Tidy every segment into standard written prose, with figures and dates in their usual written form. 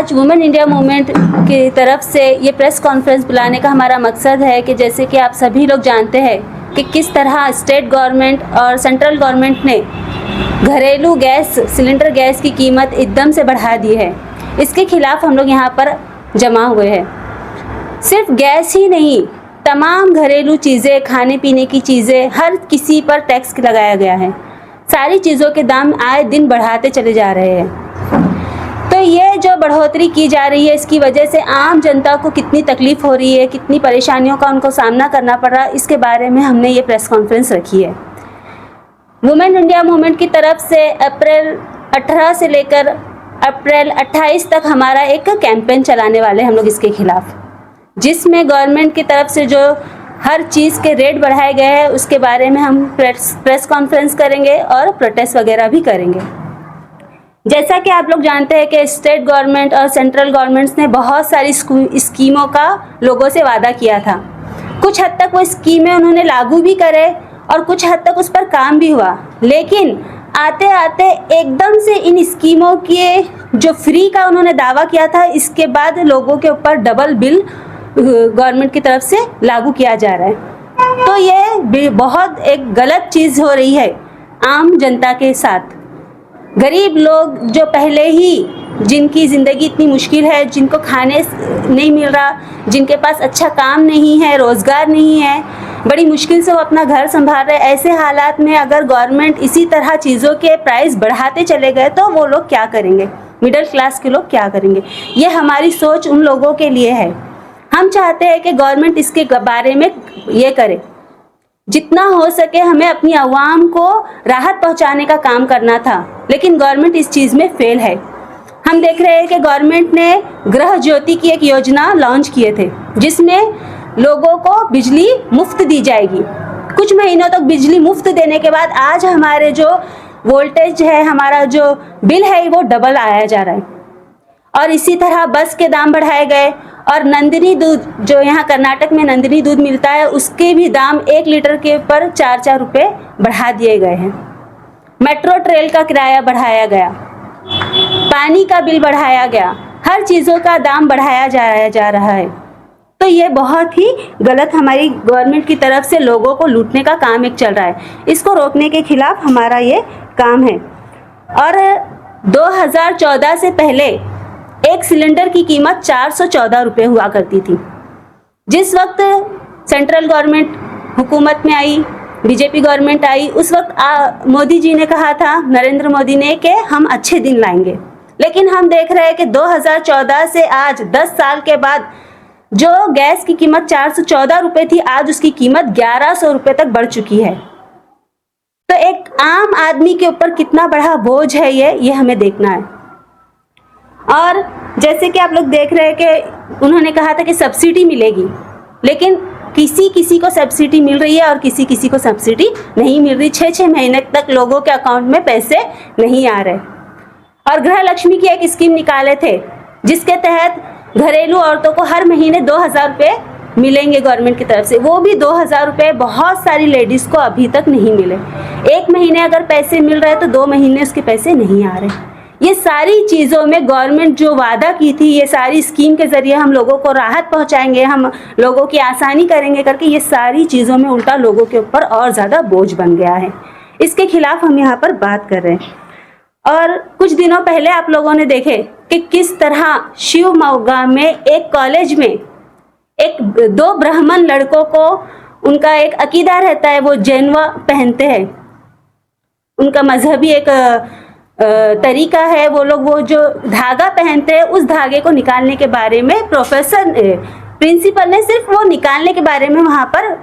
आज women India movement की तरफ से ये प्रेस कॉन्फ्रेंस बुलाने का हमारा मकसद है कि जैसे कि आप सभी लोग जानते हैं कि किस तरह स्टेट गवर्नमेंट और सेंट्रल गवर्नमेंट ने घरेलू गैस सिलेंडर गैस की कीमत एकदम से बढ़ा दी है। इसके खिलाफ हम लोग यहाँ पर जमा हुए हैं। सिर्फ गैस ही नहीं, तमाम घरेलू चीज़ें, खाने पीने की चीज़ें, हर किसी पर टैक्स लगाया गया है। सारी चीज़ों के दाम आए दिन बढ़ाते चले जा रहे हैं। तो ये जो बढ़ोतरी की जा रही है, इसकी वजह से आम जनता को कितनी तकलीफ़ हो रही है, कितनी परेशानियों का उनको सामना करना पड़ रहा है, इसके बारे में हमने ये प्रेस कॉन्फ्रेंस रखी है। वुमेन इंडिया मूवमेंट की तरफ से अप्रैल 18 से लेकर अप्रैल 28 तक हमारा एक कैंपेन चलाने वाले हम लोग इसके खिलाफ, जिसमें गवर्नमेंट की तरफ से जो हर चीज़ के रेट बढ़ाए गए हैं उसके बारे में हम प्रेस कॉन्फ्रेंस करेंगे और प्रोटेस्ट वगैरह भी करेंगे। जैसा कि आप लोग जानते हैं कि स्टेट गवर्नमेंट और सेंट्रल गवर्नमेंट्स ने बहुत सारी स्कीमों का लोगों से वादा किया था। कुछ हद तक वो स्कीमें उन्होंने लागू भी करे और कुछ हद तक उस पर काम भी हुआ, लेकिन आते आते एकदम से इन स्कीमों के जो फ्री का उन्होंने दावा किया था, इसके बाद लोगों के ऊपर डबल बिल गवर्नमेंट की तरफ से लागू किया जा रहा है। तो ये बहुत एक गलत चीज़ हो रही है आम जनता के साथ। गरीब लोग जो पहले ही जिनकी ज़िंदगी इतनी मुश्किल है, जिनको खाने नहीं मिल रहा, जिनके पास अच्छा काम नहीं है, रोज़गार नहीं है, बड़ी मुश्किल से वो अपना घर संभाल रहे, ऐसे हालात में अगर गवर्नमेंट इसी तरह चीज़ों के प्राइस बढ़ाते चले गए तो वो लोग क्या करेंगे? मिडिल क्लास के लोग क्या करेंगे? ये हमारी सोच उन लोगों के लिए है। हम चाहते हैं कि गवर्नमेंट इसके बारे में ये करे, जितना हो सके हमें अपनी आवाम को राहत पहुंचाने का काम करना था, लेकिन गवर्नमेंट इस चीज़ में फेल है। हम देख रहे हैं कि गवर्नमेंट ने गृह ज्योति की एक योजना लॉन्च किए थे, जिसमें लोगों को बिजली मुफ्त दी जाएगी। कुछ महीनों तक बिजली मुफ्त देने के बाद आज हमारे जो वोल्टेज है, हमारा जो बिल है, वो डबल आया जा रहा है। और इसी तरह बस के दाम बढ़ाए गए और नंदिनी दूध, जो यहाँ कर्नाटक में नंदिनी दूध मिलता है, उसके भी दाम 1 लीटर के ऊपर 4-4 रुपये बढ़ा दिए गए हैं। मेट्रो ट्रेन का किराया बढ़ाया गया, पानी का बिल बढ़ाया गया, हर चीज़ों का दाम बढ़ाया जा रहा है। तो ये बहुत ही गलत हमारी गवर्नमेंट की तरफ से लोगों को लूटने का काम एक चल रहा है। इसको रोकने के खिलाफ हमारा ये काम है। और 2014 से पहले एक सिलेंडर की कीमत 414 रुपये हुआ करती थी। जिस वक्त सेंट्रल गवर्नमेंट हुकूमत में आई, बीजेपी गवर्नमेंट आई, उस वक्त मोदी जी ने कहा था, नरेंद्र मोदी ने, कि हम अच्छे दिन लाएंगे। लेकिन हम देख रहे हैं कि 2014 से आज 10 साल के बाद जो गैस की कीमत 414 रुपये थी, आज उसकी कीमत 1100 रुपये तक बढ़ चुकी है। तो एक आम आदमी के ऊपर कितना बड़ा बोझ है ये हमें देखना है। और जैसे कि आप लोग देख रहे हैं कि उन्होंने कहा था कि सब्सिडी मिलेगी, लेकिन किसी को सब्सिडी मिल रही है और किसी को सब्सिडी नहीं मिल रही। 6-6 महीने तक लोगों के अकाउंट में पैसे नहीं आ रहे। और गृह लक्ष्मी की एक स्कीम निकाले थे, जिसके तहत घरेलू औरतों को हर महीने 2000 रुपये मिलेंगे गवर्नमेंट की तरफ से। वो भी 2000 रुपये बहुत सारी लेडीज़ को अभी तक नहीं मिले। 1 महीने अगर पैसे मिल रहे तो 2 महीने उसके पैसे नहीं आ रहे। ये सारी चीज़ों में गवर्नमेंट जो वादा की थी, ये सारी स्कीम के ज़रिए हम लोगों को राहत पहुंचाएंगे, हम लोगों की आसानी करेंगे करके, ये सारी चीज़ों में उल्टा लोगों के ऊपर और ज़्यादा बोझ बन गया है। इसके खिलाफ हम यहाँ पर बात कर रहे हैं। और कुछ दिनों पहले आप लोगों ने देखे कि किस तरह शिवमोगा में एक कॉलेज में 2 ब्राह्मण लड़कों को, उनका एक अकीदा रहता है, वो जैनवा पहनते हैं, उनका मजहबी एक तरीका है, वो लोग वो जो धागा पहनते हैं, उस धागे को निकालने के बारे में प्रिंसिपल ने सिर्फ वो निकालने के बारे में वहाँ पर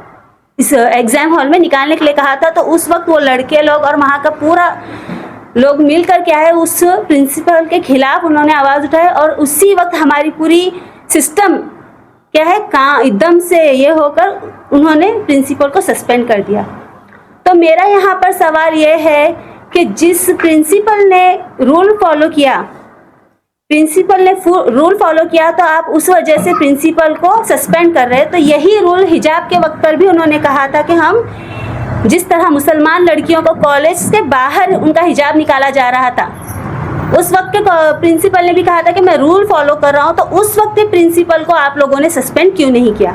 इस एग्ज़ाम हॉल में निकालने के लिए कहा था। तो उस वक्त वो लड़के लोग और वहाँ का पूरा लोग मिलकर क्या है, उस प्रिंसिपल के खिलाफ उन्होंने आवाज़ उठाई। और उसी वक्त हमारी पूरी सिस्टम क्या है, एकदम से ये होकर उन्होंने प्रिंसिपल को सस्पेंड कर दिया। तो मेरा यहाँ पर सवाल ये है कि जिस प्रिंसिपल ने रूल फॉलो किया, तो आप उस वजह से प्रिंसिपल को सस्पेंड कर रहे हैं। तो यही रूल हिजाब के वक्त पर भी उन्होंने कहा था कि हम जिस तरह मुसलमान लड़कियों को कॉलेज से बाहर उनका हिजाब निकाला जा रहा था, उस वक्त के प्रिंसिपल ने भी कहा था कि मैं रूल फॉलो कर रहा हूँ, तो उस वक्त के प्रिंसिपल को आप लोगों ने सस्पेंड क्यों नहीं किया?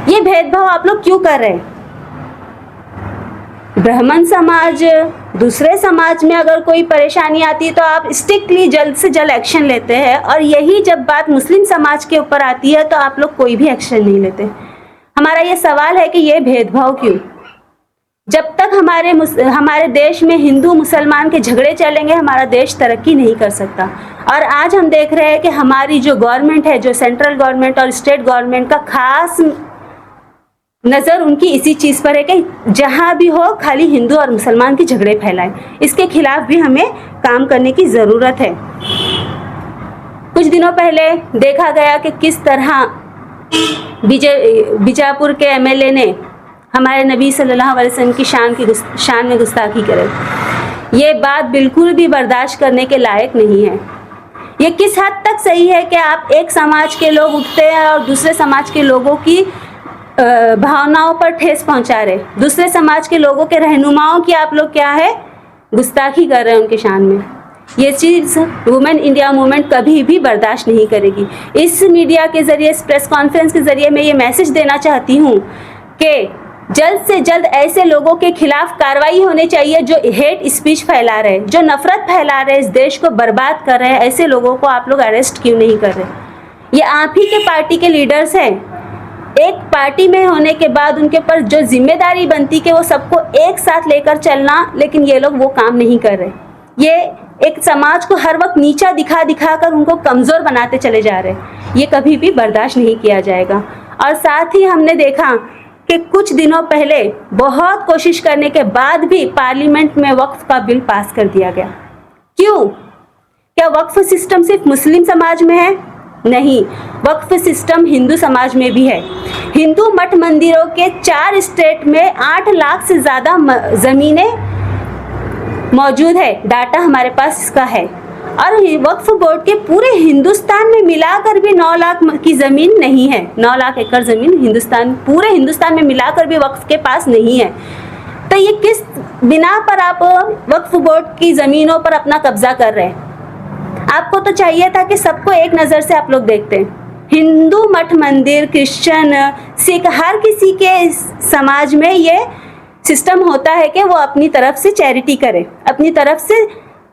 ये भेदभाव आप लोग क्यों कर रहे हैं? ब्राह्मण समाज, दूसरे समाज में अगर कोई परेशानी आती है तो आप स्ट्रिक्टली जल्द से जल्द एक्शन लेते हैं, और यही जब बात मुस्लिम समाज के ऊपर आती है तो आप लोग कोई भी एक्शन नहीं लेते। हमारा ये सवाल है कि ये भेदभाव क्यों? जब तक हमारे देश में हिंदू मुसलमान के झगड़े चलेंगे, हमारा देश तरक्की नहीं कर सकता। और आज हम देख रहे हैं कि हमारी जो गवर्नमेंट है, जो सेंट्रल गवर्नमेंट और स्टेट गवर्नमेंट का खास नज़र उनकी इसी चीज़ पर है कि जहाँ भी हो खाली हिंदू और मुसलमान के झगड़े फैलाएं। इसके खिलाफ भी हमें काम करने की ज़रूरत है। कुछ दिनों पहले देखा गया कि किस तरह बीजापुर के एमएलए ने हमारे नबी सल्लल्लाहु अलैहि वसल्लम की शान में गुस्ताखी करे। ये बात बिल्कुल भी बर्दाश्त करने के लायक नहीं है। ये किस हद तक सही है कि आप एक समाज के लोग उठते हैं और दूसरे समाज के लोगों की भावनाओं पर ठेस पहुंचा रहे, दूसरे समाज के लोगों के रहनुमाओं की आप लोग क्या है गुस्ताखी कर रहे हैं उनके शान में। ये चीज़ वुमेन इंडिया मूवमेंट कभी भी बर्दाश्त नहीं करेगी। इस मीडिया के ज़रिए, इस प्रेस कॉन्फ्रेंस के ज़रिए मैं ये मैसेज देना चाहती हूँ कि जल्द से जल्द ऐसे लोगों के खिलाफ कार्रवाई होनी चाहिए जो हेट स्पीच फैला रहे, जो नफरत फैला रहे, इस देश को बर्बाद कर रहे हैं। ऐसे लोगों को आप लोग अरेस्ट क्यों नहीं कर रहे? ये आप ही के पार्टी के लीडर्स हैं। एक पार्टी में होने के बाद उनके ऊपर जो जिम्मेदारी बनती कि वो सबको एक साथ लेकर चलना, लेकिन ये लोग वो काम नहीं कर रहे। ये एक समाज को हर वक्त नीचा दिखा कर उनको कमज़ोर बनाते चले जा रहे हैं। ये कभी भी बर्दाश्त नहीं किया जाएगा। और साथ ही हमने देखा कि कुछ दिनों पहले बहुत कोशिश करने के बाद भी पार्लियामेंट में वक्फ का बिल पास कर दिया गया। क्यों? क्या वक्फ सिस्टम सिर्फ मुस्लिम समाज में है? नहीं, वक्फ सिस्टम हिंदू समाज में भी है। हिंदू मठ मंदिरों के 4 स्टेट में 8 लाख से ज़्यादा ज़मीनें मौजूद है। डाटा हमारे पास इसका है। और वक्फ बोर्ड के पूरे हिंदुस्तान में मिलाकर भी 9 लाख की ज़मीन नहीं है। 9 लाख एकड़ ज़मीन पूरे हिंदुस्तान में मिलाकर भी वक्फ के पास नहीं है। तो ये किस बिना पर आप वक्फ बोर्ड की ज़मीनों पर अपना कब्जा कर रहे हैं? आपको तो चाहिए था कि सबको एक नज़र से आप लोग देखते हैं। हिंदू मठ मंदिर, क्रिश्चियन, सिख, हर किसी के समाज में ये सिस्टम होता है कि वो अपनी तरफ से चैरिटी करे, अपनी तरफ से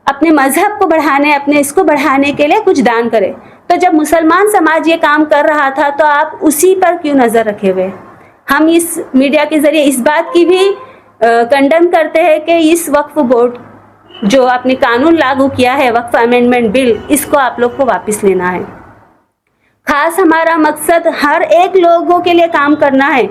अपने मजहब को बढ़ाने, अपने इसको बढ़ाने के लिए कुछ दान करे। तो जब मुसलमान समाज ये काम कर रहा था तो आप उसी पर क्यों नज़र रखे हुए? हम इस मीडिया के ज़रिए इस बात की भी कंडेम करते हैं कि इस वक्फ बोर्ड जो आपने कानून लागू किया है, वक्फ अमेंडमेंट बिल, इसको आप लोग को वापस लेना है। खास हमारा मकसद हर एक लोगों के लिए काम करना है।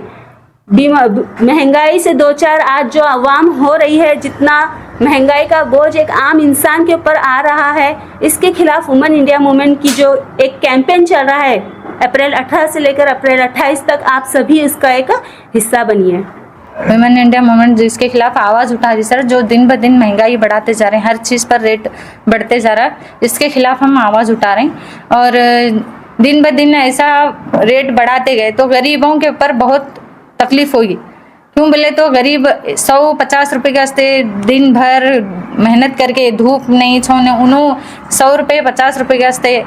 महंगाई से 2-4 आज जो आवाम हो रही है, जितना महंगाई का बोझ एक आम इंसान के ऊपर आ रहा है, इसके खिलाफ वुमेन इंडिया मूवमेंट की जो एक कैंपेन चल रहा है, अप्रैल 18 से लेकर अप्रैल 28 तक, आप सभी इसका एक हिस्सा बनिए। वुमेन इंडिया मूवमेंट जिसके खिलाफ आवाज़ उठा रही सर, जो दिन ब दिन महंगाई बढ़ाते जा रहे हैं, हर चीज़ पर रेट बढ़ते जा रहा है, इसके खिलाफ हम आवाज़ उठा रहे हैं। और दिन ब दिन ऐसा रेट बढ़ाते गए तो गरीबों के ऊपर बहुत तकलीफ होगी। क्यों बोले तो गरीब 100-50 रुपये के वास्ते दिन भर मेहनत करके, धूप नहीं छोड़ने, उन्होंने 100 रुपये 50 रुपये के वास्ते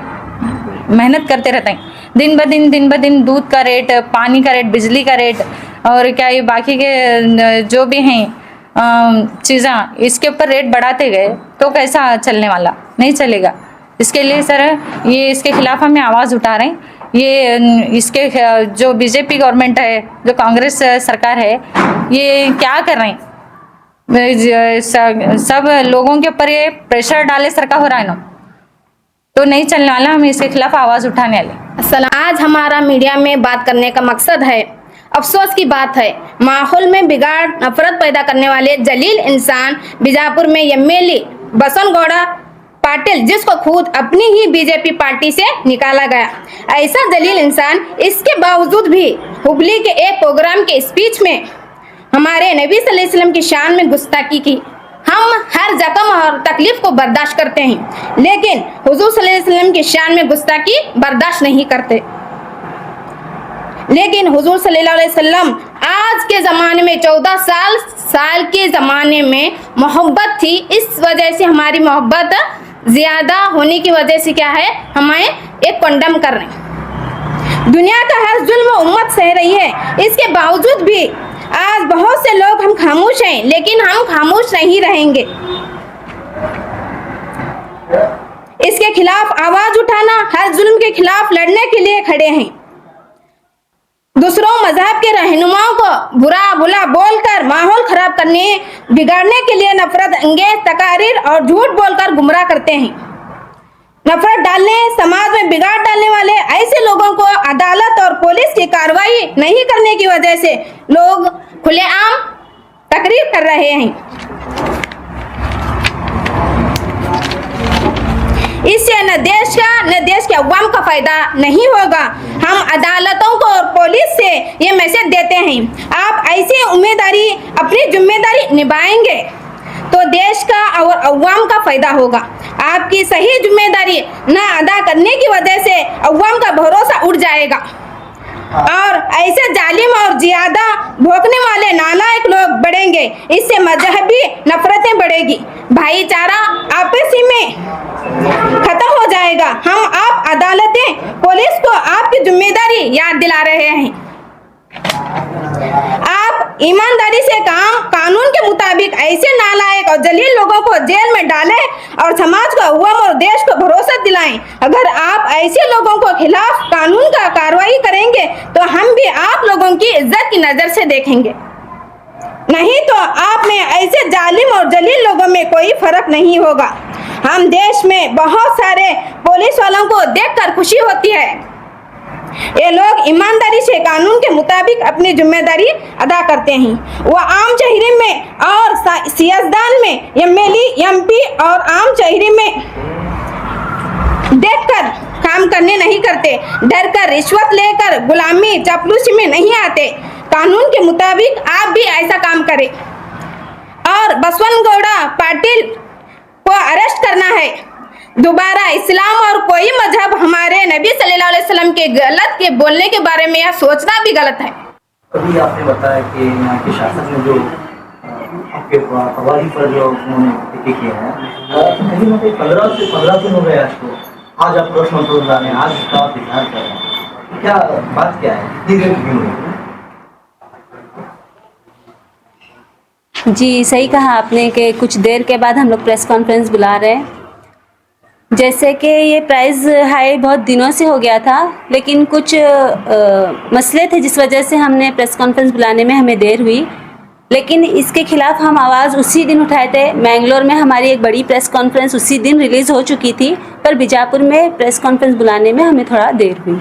मेहनत करते रहते हैं। दिन ब दिन दूध का रेट, पानी का रेट, बिजली का रेट और क्या ये बाकी के जो भी हैं चीज़ें, इसके ऊपर रेट बढ़ाते गए तो कैसा चलने वाला? नहीं चलेगा। इसके लिए सर ये इसके खिलाफ हमें आवाज़ उठा रहे हैं। ये इसके जो बीजेपी गवर्नमेंट है, जो कांग्रेस सरकार है, ये क्या कर रहे हैं? सब लोगों के ऊपर ये प्रेशर डाले सरकार हो रहा है ना, तो नहीं चलने वाला। हम इसके खिलाफ आवाज़ उठाने वाले। आज हमारा मीडिया में बात करने का मकसद है, अफसोस की बात है, माहौल में बिगाड़, नफरत पैदा करने वाले जलील इंसान बीजापुर में एमएलए बसनगौड़ा पाटिल, जिसको खुद अपनी ही बीजेपी पार्टी से निकाला गया, ऐसा जलील इंसान इसके बावजूद भी हुबली के एक प्रोग्राम के स्पीच में हमारे नबी सल्लल्लाहु अलैहि वसल्लम की शान में गुस्ताखी की। हम हर जख्म और तकलीफ को बर्दाश्त करते हैं, लेकिन हुजूर सल्लल्लाहु अलैहि वसल्लम की शान में गुस्ताखी बर्दाश्त नहीं करते। लेकिन हुजूर सल्लल्लाहु अलैहि वसल्लम आज के ज़माने में 14 साल के ज़माने में मोहब्बत थी, इस वजह से हमारी मोहब्बत ज्यादा होने की वजह से क्या है, हमें एक कंडम कर रहे हैं। दुनिया का हर जुल्म उम्मत सह रही है, इसके बावजूद भी आज बहुत से लोग हम खामोश हैं, लेकिन हम खामोश नहीं रहेंगे। इसके खिलाफ आवाज उठाना, हर जुल्म के खिलाफ लड़ने के लिए खड़े हैं। दूसरों मजहब के रहनुमाओं को बुरा भला बोलकर माहौल खराब करने, बिगाड़ने के लिए नफरत अंगेज तकारीर और झूठ बोलकर गुमराह करते हैं। नफरत डालने, समाज में बिगाड़ डालने वाले ऐसे लोगों को अदालत और पुलिस की कार्रवाई नहीं करने की वजह से लोग खुलेआम तकरीर कर रहे हैं। इससे न देश का न देश के अवाम का फायदा नहीं होगा। हम अदालतों को और पुलिस से ये मैसेज देते हैं, आप ऐसी उम्मीदवारी अपनी जिम्मेदारी निभाएंगे तो देश का और अवाम का फायदा होगा। आपकी सही जिम्मेदारी न अदा करने की वजह से अवाम का भरोसा उड़ जाएगा और ऐसे जालिम और ज्यादा भोंकने वाले नालायक लोग बढ़ेंगे। इससे मजहबी नफरतें बढ़ेगी, भाईचारा आपसी में खत्म हो जाएगा। हम आप अदालतें पुलिस को आपकी जिम्मेदारी याद दिला रहे हैं। आप ईमानदारी से काम कानून के मुताबिक ऐसे नालायक और जलील लोगों को जेल में डालें और समाज को अवाम और देश को भरोसा दिलाएं। अगर आप ऐसे लोगों को खिलाफ कानून का कार्रवाई करेंगे तो हम भी आप लोगों की इज्जत की नजर से देखेंगे, नहीं तो आप में ऐसे जालिम और जलील लोगों में कोई फर्क नहीं होगा। हम देश में बहुत सारे पुलिस वालों को देखकर खुशी होती है। ये लोग ईमानदारी से कानून के मुताबिक अपनी जिम्मेदारी अदा करते हैं। वो आम शहरी में और सियासतदान में, एमएलए, एमपी और आम शहरी में देखकर काम करने नहीं करते, डर कर रिश्वत लेकर गुलामी चापलूसी में नहीं आते। कानून के मुताबिक आप भी ऐसा काम करें। और बसवंत गौड़ा पाटिल को अरेस्ट करना है। दोबारा इस्लाम और कोई मजहब हमारे नबी सल्लल्लाहु अलैहि वसल्लम के गलत के बोलने के बारे में यह सोचना भी गलत है। अभी आपने बताया कि यहाँ के शासक ने जो आपके प्रभारी पर जो उन्होंने टिके किए हैं, कहीं ना कहीं 15 से 15 दिन हो गए आज को। आज आप प्रश्न उत्तर ला रहे हैं, आज इसका आप विचार कर रहे हैं, क्या बात क्या है, इतनी देर क्यों हुई? जी सही कहा आपने कि कुछ देर के बाद हम लोग प्रेस कॉन्फ्रेंस बुला रहे हैं। जैसे कि ये प्राइस हाई बहुत दिनों से हो गया था, लेकिन कुछ मसले थे जिस वजह से हमने प्रेस कॉन्फ्रेंस बुलाने में हमें देर हुई। लेकिन इसके खिलाफ हम आवाज़ उसी दिन उठाए थे। मैंगलोर में हमारी एक बड़ी प्रेस कॉन्फ्रेंस उसी दिन रिलीज़ हो चुकी थी, पर बीजापुर में प्रेस कॉन्फ्रेंस बुलाने में हमें थोड़ा देर हुई।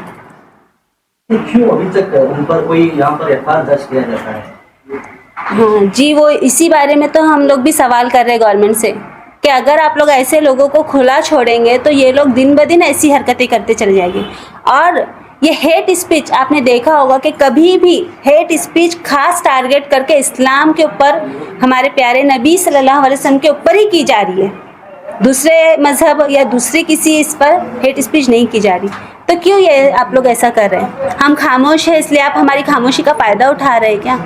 क्यों अभी तक उन पर कोई यहाँ पर एफआईआर दर्ज किया जाता है? हाँ जी, वो इसी बारे में तो हम लोग भी सवाल कर रहे हैं गवर्नमेंट से कि अगर आप लोग ऐसे लोगों को खुला छोड़ेंगे तो ये लोग दिन ब दिन ऐसी हरकतें करते चले जाएंगे। और ये हेट स्पीच आपने देखा होगा कि कभी भी हेट स्पीच खास टारगेट करके इस्लाम के ऊपर, हमारे प्यारे नबी सल्लल्लाहु अलैहि वसल्लम के ऊपर ही की जा रही है। दूसरे मजहब या दूसरे किसी इस पर हेट स्पीच नहीं की जा रही। तो क्यों ये आप लोग ऐसा कर रहे हैं? हम खामोश हैं इसलिए आप हमारी खामोशी का फ़ायदा उठा रहे हैं क्या?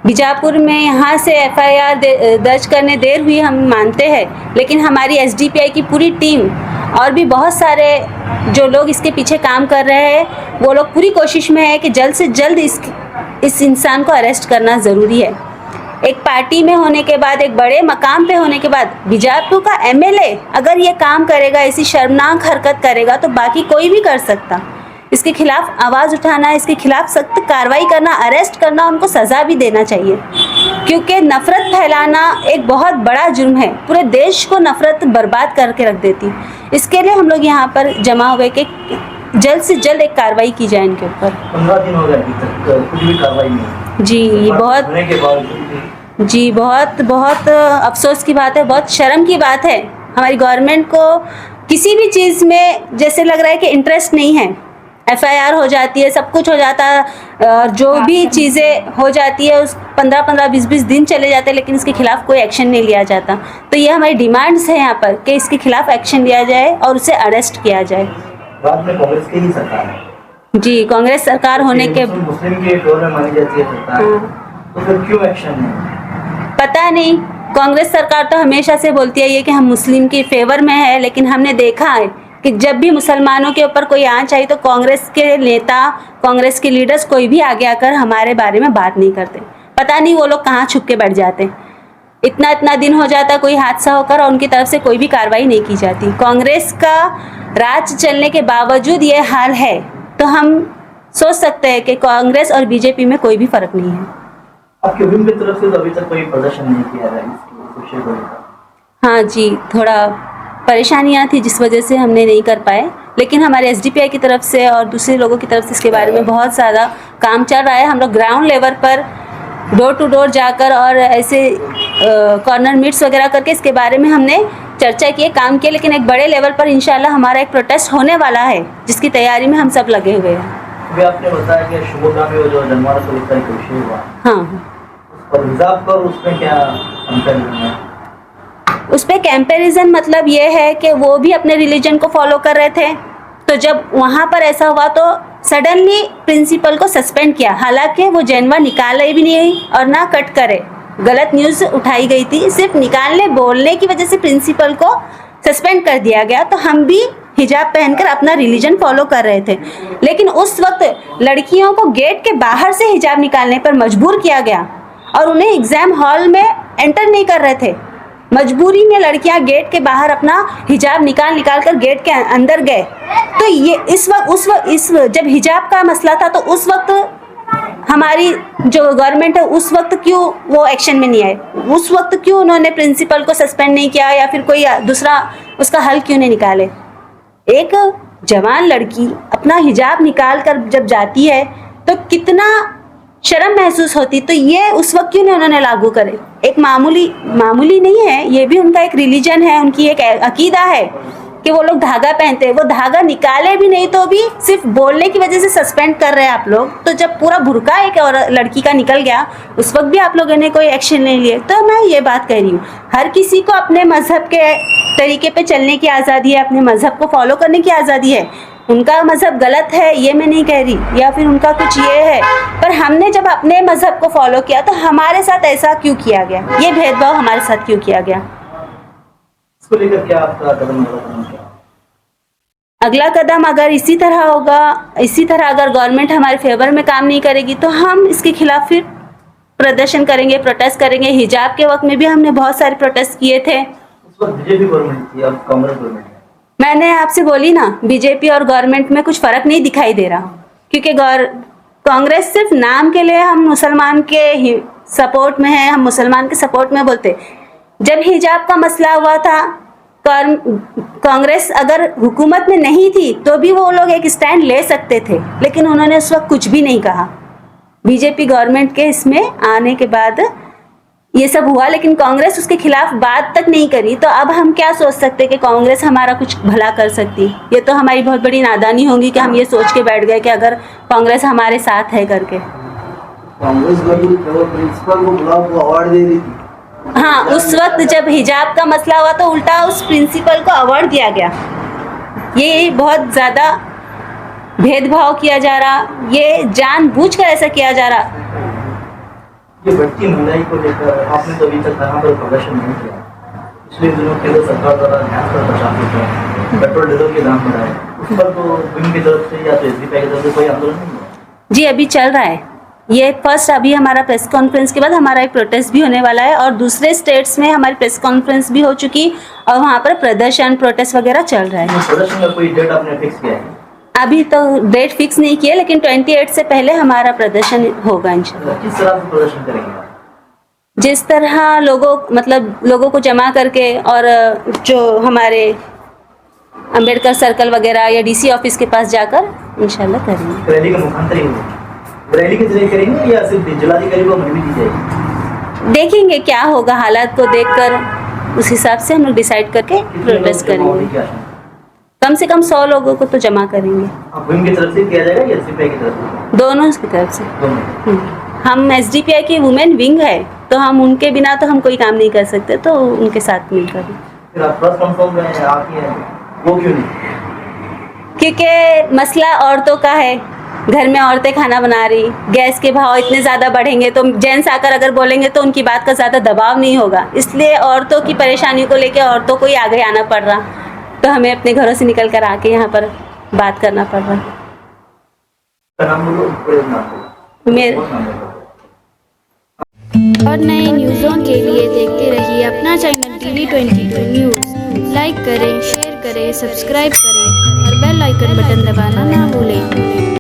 बीजापुर में यहाँ से एफआईआर दर्ज करने देर हुई हम मानते हैं, लेकिन हमारी एसडीपीआई की पूरी टीम और भी बहुत सारे जो लोग इसके पीछे काम कर रहे हैं, वो लोग पूरी कोशिश में है कि जल्द से जल्द इस इंसान को अरेस्ट करना ज़रूरी है। एक पार्टी में होने के बाद, एक बड़े मकाम पे होने के बाद बीजापुर का एमएलए अगर ये काम करेगा, ऐसी शर्मनाक हरकत करेगा, तो बाकी कोई भी कर सकता। इसके खिलाफ आवाज़ उठाना, इसके खिलाफ सख्त कार्रवाई करना, अरेस्ट करना, उनको सज़ा भी देना चाहिए, क्योंकि नफ़रत फैलाना एक बहुत बड़ा जुर्म है। पूरे देश को नफ़रत बर्बाद करके रख देती। इसके लिए हम लोग यहाँ पर जमा हुए कि जल्द से जल्द एक कार्रवाई की जाए इनके ऊपर। 15 दिन हो गए अभी तक कुछ भी कार्रवाई नहीं। जी बहुत अफसोस की बात है, बहुत शर्म की बात है। हमारी गवर्नमेंट को किसी भी चीज़ में जैसे लग रहा है कि इंटरेस्ट नहीं है। एफआईआर हो जाती है, सब कुछ हो जाता है, जो भी चीज़ें हो जाती है उस 15-15, 20-20 दिन चले जाते हैं, लेकिन इसके खिलाफ कोई एक्शन नहीं लिया जाता। तो ये हमारी डिमांड्स है यहाँ पर कि इसके खिलाफ एक्शन लिया जाए और उसे अरेस्ट किया जाए। बाद में कांग्रेस की ही सरकार है। जी, कांग्रेस सरकार होने के मुस्लिम के फेवर में मानी जाती है सरकार, तो फिर क्यों एक्शन नहीं? पता नहीं कांग्रेस सरकार तो हमेशा से बोलती है ये कि हम मुस्लिम के फेवर में है, लेकिन हमने देखा है कि जब भी मुसलमानों के ऊपर कोई आंच आई तो कांग्रेस के नेता, कांग्रेस के लीडर्स कोई भी आगे आकर हमारे बारे में बात नहीं करते। पता नहीं वो लोग कहाँ छुप के बैठ जाते। इतना दिन हो जाता कोई हादसा होकर और उनकी तरफ से कोई भी कार्रवाई नहीं की जाती। कांग्रेस का राज चलने के बावजूद ये हाल है, तो हम सोच सकते हैं कि कांग्रेस और बीजेपी में कोई भी फर्क नहीं है। आपकी विंग की तरफ से तो अभी तक कोई प्रदर्शन नहीं किया है इस विषय को लेकर? हाँ जी, थोड़ा परेशानियां थी जिस वजह से हमने नहीं कर पाए, लेकिन हमारे एसडीपीआई की तरफ से और दूसरे लोगों की तरफ से इसके बारे में बहुत ज़्यादा काम चल रहा है। हम लोग ग्राउंड लेवल पर डोर टू डोर जाकर और ऐसे कॉर्नर मीट्स वगैरह करके इसके बारे में हमने चर्चा की, काम किया, लेकिन एक बड़े लेवल पर इंशाल्लाह हमारा एक प्रोटेस्ट होने वाला है जिसकी तैयारी में हम सब लगे हुए हैं। अभी आपने बताया कि शुभोगा में वो जो जनवार को लेकर एक विषय हुआ, हाँ, और हिसाब पर उसमें क्या कंपेरिजन है? उस पर कंपैरिजन मतलब ये है कि वो भी अपने रिलीजन को फॉलो कर रहे थे, तो जब वहाँ पर ऐसा हुआ तो सडनली प्रिंसिपल को सस्पेंड किया। हालांकि वो जनवा निकाले भी नहीं और ना कट करे, गलत न्यूज़ उठाई गई थी, सिर्फ निकालने बोलने की वजह से प्रिंसिपल को सस्पेंड कर दिया गया। तो हम भी हिजाब पहनकर अपना रिलीजन फॉलो कर रहे थे, लेकिन उस वक्त लड़कियों को गेट के बाहर से हिजाब निकालने पर मजबूर किया गया और उन्हें एग्जाम हॉल में एंटर नहीं कर रहे थे। मजबूरी में लड़कियां गेट के बाहर अपना हिजाब निकाल कर गेट के अंदर गए। तो ये इस वक्त जब हिजाब का मसला था तो उस वक्त हमारी जो गवर्नमेंट है उस वक्त क्यों वो एक्शन में नहीं आए, उस वक्त क्यों उन्होंने प्रिंसिपल को सस्पेंड नहीं किया या फिर कोई दूसरा उसका हल क्यों नहीं निकाले। एक जवान लड़की अपना हिजाब निकाल कर जब जाती है तो कितना शर्म महसूस होती, तो ये उस वक्त क्यों नहीं उन्होंने लागू करे। एक मामूली नहीं है, ये भी उनका एक रिलीजन है, उनकी एक अकीदा है कि वो लोग धागा पहनते हैं। वो धागा निकाले भी नहीं तो भी सिर्फ बोलने की वजह से सस्पेंड कर रहे हैं आप लोग। तो जब पूरा बुर्का एक और लड़की का निकल गया उस वक्त भी आप लोगों ने कोई एक्शन नहीं लिए। तो मैं ये बात कह रही हूँ, हर किसी को अपने मजहब के तरीके पे चलने की आज़ादी है, अपने मजहब को फॉलो करने की आज़ादी है। उनका मजहब गलत है ये मैं नहीं कह रही, या फिर उनका कुछ ये है, पर हमने जब अपने मजहब को फॉलो किया तो हमारे साथ ऐसा क्यों किया गया, ये भेदभाव हमारे साथ क्यों किया गया। इसको लेकर क्या आपका कदम होगा? अगला कदम अगर इसी तरह होगा, इसी तरह अगर गवर्नमेंट हमारे फेवर में काम नहीं करेगी तो हम इसके खिलाफ फिर प्रदर्शन करेंगे, प्रोटेस्ट करेंगे। हिजाब के वक्त में भी हमने बहुत सारे प्रोटेस्ट किए थे। उस वक्त बीजेपी गवर्नमेंट थी, अब कांग्रेस गवर्नमेंट है। मैंने आपसे बोली ना, बीजेपी और गवर्नमेंट में कुछ फर्क नहीं दिखाई दे रहा, क्योंकि कांग्रेस सिर्फ नाम के लिए हम मुसलमान के सपोर्ट में है, हम मुसलमान के सपोर्ट में बोलते। जब हिजाब का मसला हुआ था, कांग्रेस अगर हुकूमत में नहीं थी तो भी वो लोग एक स्टैंड ले सकते थे, लेकिन उन्होंने उस वक्त कुछ भी नहीं कहा। बीजेपी गवर्नमेंट के इसमें आने के बाद ये सब हुआ, लेकिन कांग्रेस उसके खिलाफ बात तक नहीं करी। तो अब हम क्या सोच सकते कि कांग्रेस हमारा कुछ भला कर सकती। ये तो हमारी बहुत बड़ी नादानी होगी कि हम ये सोच के बैठ गए कि अगर कांग्रेस हमारे साथ है करके। कांग्रेस प्रिंसिपल को गुलाब को अवार्ड दे रही थी। हाँ, उस वक्त जब हिजाब का मसला हुआ तो उल्टा उस प्रिंसिपल को अवार्ड दिया गया। ये बहुत ज़्यादा भेदभाव किया जा रहा, ये जानबूझकर ऐसा किया जा रहा। ये बढ़ती महंगाई को लेकर आपने तो अभी तक कहाँ पर प्रदर्शन नहीं किया। पिछले दिनों केंद्र सरकार द्वारा गैस पर बचाव किया, पेट्रोल डीजल के दाम बढ़ाए, उस पर तो विंग की तरफ से या तो एसडीपीआई की तरफ से कोई आंदोलन नहीं हुआ? जी, अभी चल रहा है ये। फर्स्ट अभी हमारा प्रेस कॉन्फ्रेंस के बाद हमारा एक प्रोटेस्ट भी होने वाला है और दूसरे स्टेट्स में हमारी प्रेस कॉन्फ्रेंस भी हो चुकी और वहाँ पर प्रदर्शन प्रोटेस्ट वगैरह चल रहा है। प्रदर्शन का कोई डेट आपने फिक्स किया है? अभी तो डेट फिक्स नहीं किया, लेकिन 28 से पहले हमारा प्रदर्शन होगा इंशाल्लाह। किस तरह से प्रदर्शन करेंगे? जिस तरह लोगों को जमा करके और जो हमारे अंबेडकर सर्कल वगैरह या डीसी ऑफिस के पास जाकर इंशाल्लाह करेंगे। रैली का मुखांतरी होगा, रैली के जरिए करेंगे या सिर्फ जिलाधिकारी को मंजूरी दी जाएगी? देखेंगे क्या होगा, हालात को देखकर उस हिसाब से हम लोग डिसाइड करके प्रोटेस्ट करेंगे। कम से कम 100 लोगों को तो जमा करेंगे। विंग की तरफ से किया जाएगा या एसडीपीआई की तरफ से? दोनों की तरफ से। हम एसडीपीआई की वुमेन विंग है, तो हम उनके बिना तो हम कोई काम नहीं कर सकते, तो उनके साथ मिलकर। फिर आप प्रेस कॉन्फ्रेंस में आती हैं, वो क्यों नहीं? क्योंकि मसला औरतों का है, घर में औरतें खाना बना रही, गैस के भाव इतने ज़्यादा बढ़ेंगे तो जेंट्स आकर अगर बोलेंगे तो उनकी बात का ज़्यादा दबाव नहीं होगा, इसलिए औरतों की परेशानियों को लेकर औरतों को ही आगे आना पड़ रहा, तो हमें अपने घरों से निकल कर आके यहाँ पर बात करना पड़ रहा। नाम बोलो, पूरे नाम बोलो। मेरे बहुत नाम बोलो। और नए न्यूज़ों के लिए देखते रहिए अपना चैनल TV22 न्यूज़। लाइक करें, शेयर करें, सब्सक्राइब करें और बेल आइकन बटन दबाना ना भूलें।